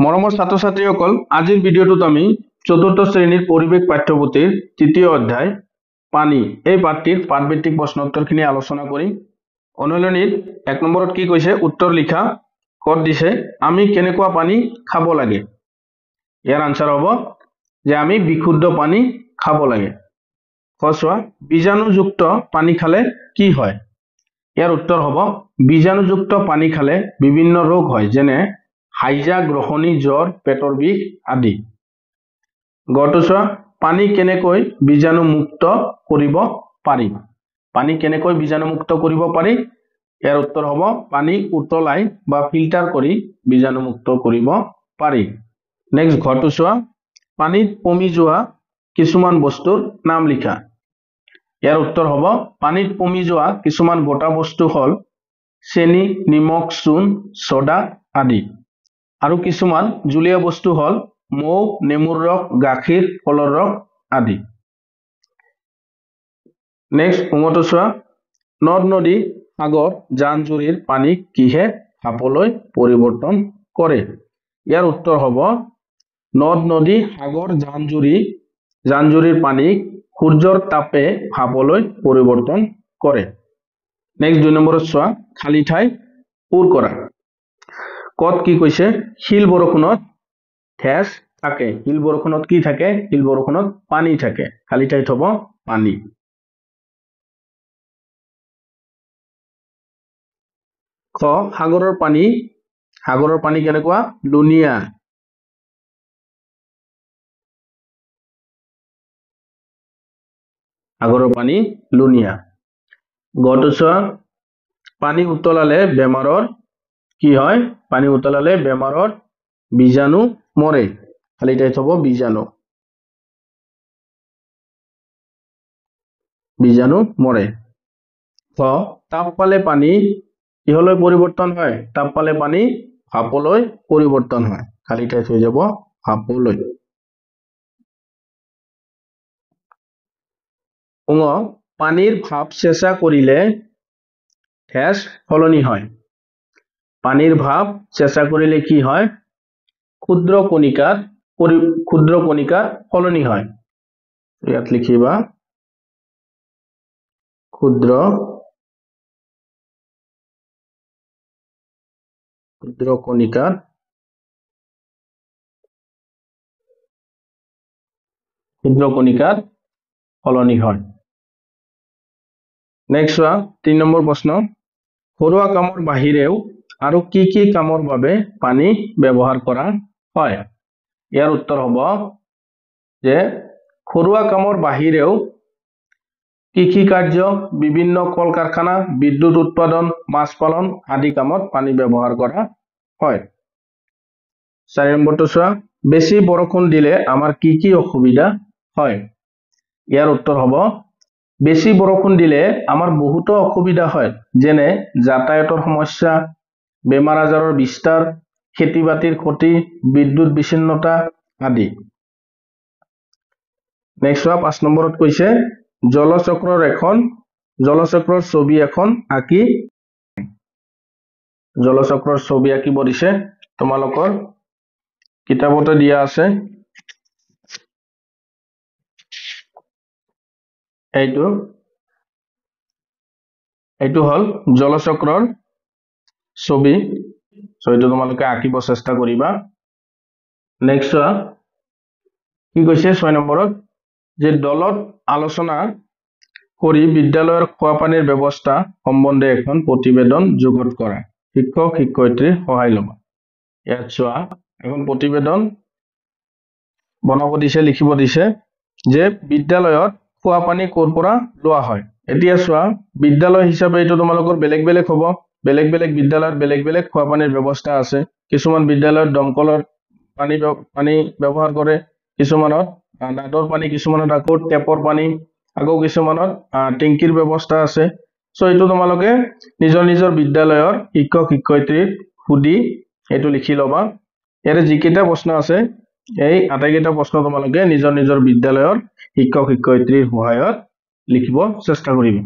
মৰমৰ ছাত্ৰ ছাত্ৰীসকল, আজিৰ ভিডিঅ'টোত আমি চতুৰ্থ শ্ৰেণীৰ পৰিৱেশ পাঠ্যপুথিৰ তৃতীয় অধ্যায় পানী এই পাঠটিৰ পাঠভিত্তিক প্ৰশ্নোত্তৰখিনি আলোচনা কৰিম। অনুশীলনীত ১ নম্বৰত কি কৈছে উত্তৰ লিখা। কত দিছে আমি কেনেকুৱা পানী খাব লাগে। ইয়াৰ আনসাৰ হ'ব যে আমি বিশুদ্ধ পানী খাব লাগে। কোৱা বীজাণুযুক্ত পানী খালে কি হয়। ইয়াৰ উত্তৰ হ'ব বীজাণুযুক্ত পানী খালে বিভিন্ন ৰোগ হয়, যেনে হাইজা, গ্ৰহণী, জ্বৰ, পেটৰ বিষ আদি। গটোৱা পানী কেনেকৈ বীজাণুমুক্ত কৰিব পাৰি। পানী কেনেকৈ বীজাণুমুক্ত কৰিব পাৰি। ইয়াৰ উত্তৰ হ'ব পানী উতলাই বা ফিল্টাৰ কৰি বীজাণুমুক্ত কৰিব পাৰি। নেক্সট ঘটোৱা পানীত পমি যোৱা কিছুমান বস্তুৰ নাম লিখা। ইয়াৰ উত্তৰ হ'ব পানীত পমি যোৱা কিছুমান গোটা বস্তু হল চেনি, নিমখ, চূণ, সোডা আদি। আৰু কিছুমান জুলীয়া বস্তু হল মৌ, নেমুৰ ৰস, গাখীৰ, ফলৰ ৰস আদি। নেক্সট উঙটোৱা নদ নদী, সাগৰ, জান-জুৰিৰ পানী কিহে ভাপলৈ পৰিৱৰ্তন কৰে। ইয়াৰ উত্তৰ হ'ব নদ নদী, সাগৰ, জান-জুৰিৰ পানী সূৰ্যৰ তাপে ভাপলৈ পৰিৱৰ্তন কৰে। নেক্সট ২ নম্বৰত চোৱা খালী ঠাই পূৰ কৰা। কত কি কৈছে শিল বৰষুণত ঠেস থাকে। শিল বৰষুণত কি থাকে। শিল বৰষুণত পানী থাকে। খালী ঠাইত হ'ব পানী। খ সাগৰৰ পানী কেনেকুৱা লুনিয়া। সাগৰৰ পানী লুনিয়া। গটোৱা পানী উতলালে বেমাৰৰ কি হয়। পানী উতলালে বেমাৰৰ বীজাণু মৰে। খালী ঠাইত হ'ব বীজাণু মৰে। খ তাপ পালে পানী কিহলৈ পৰিৱৰ্তন হয়। তাপ পালে পানী ভাপলৈ পৰিৱৰ্তন হয়। খালী ঠাইত হৈ যাব ভাপলৈ। পানীৰ ভাপ চেঁচা কৰিলে ঠেস সলনি হয়। পানীৰ ভাপ চেঁচা কৰিলে কি হয় ক্ষুদ্ৰ কণিকাৰ সলনি হয়। ইয়াত লিখিবা ক্ষুদ্ৰ কণিকাৰ সলনি হয়। নেক্সট চোৱা ৩ নম্বৰ প্ৰশ্ন ঘৰুৱা কামৰ বাহিৰেও আৰু কি কি কামৰ বাবে পানী ব্যৱহাৰ কৰা হয়। ইয়াৰ উত্তৰ হ'ব যে ঘৰুৱা কামৰ বাহিৰেও কৃষি কাৰ্য, বিভিন্ন কল কাৰখানা, বিদ্যুৎ উৎপাদন, মাছ পালন আদি কামত পানী ব্যৱহাৰ কৰা হয়। ৪ নম্বৰটো চোৱা বেছি বৰষুণ দিলে আমাৰ কি কি অসুবিধা হয়। ইয়াৰ উত্তৰ হ'ব বেছি বৰষুণ দিলে আমাৰ বহুতো অসুবিধা হয়, যেনে যাতায়াতৰ সমস্যা, বেমাৰ আজাৰৰ বিস্তাৰ, খেতি বাতিৰ ক্ষতি, বিদ্যুৎ বিচ্ছিন্নতা আদি। নেক্সট ৫ নম্বৰত কৈছে জলচক্ৰৰ ছবি এখন আঁকি জলচক্ৰৰ ছবি আঁকিব দিছে। তোমালোকৰ কিতাপতে দিয়া আছে। এইটো হল জলচক্ৰৰ ছবি। এইটো তোমালোকে আঁকিব চেষ্টা কৰিবা। নেক্সট কি কৈছে ৬ নম্বৰত যে দলত আলোচনা কৰি বিদ্যালয়ৰ খোৱা পানীৰ ব্যৱস্থা সম্বন্ধে এখন প্ৰতিবেদন যুগুত কৰা। শিক্ষক শিক্ষয়িত্ৰীৰ সহায় ল'বা। ইয়াত চোৱা এখন প্ৰতিবেদন বনাব দিছে, লিখিব দিছে যে বিদ্যালয়ত খোৱা পানী ক'ৰ পৰা লোৱা হয়। এতিয়া চোৱা বিদ্যালয় হিচাপে এইটো তোমালোকৰ বেলেগ বেলেগ হ'ব। বেলেগ বেলেগ বিদ্যালয়ত বেলেগ বেলেগ খোৱা পানীৰ ব্যৱস্থা আছে। কিছুমান বিদ্যালয়ত দমকলৰ পানী ব্যৱহাৰ কৰে, কিছুমানত নাদৰ পানী, কিছুমানত আকৌ টেপৰ পানী, আকৌ কিছুমানত টেংকিৰ ব্যৱস্থা আছে। এইটো তোমালোকে নিজৰ নিজৰ বিদ্যালয়ৰ শিক্ষক শিক্ষয়িত্ৰীক সুধি এইটো লিখি ল'বা। ইয়াৰে যিকেইটা প্ৰশ্ন আছে এই আটাইকেইটা প্ৰশ্ন তোমালোকে নিজৰ নিজৰ বিদ্যালয়ৰ শিক্ষক শিক্ষয়িত্ৰীৰ সহায়ত লিখিব চেষ্টা কৰিবা।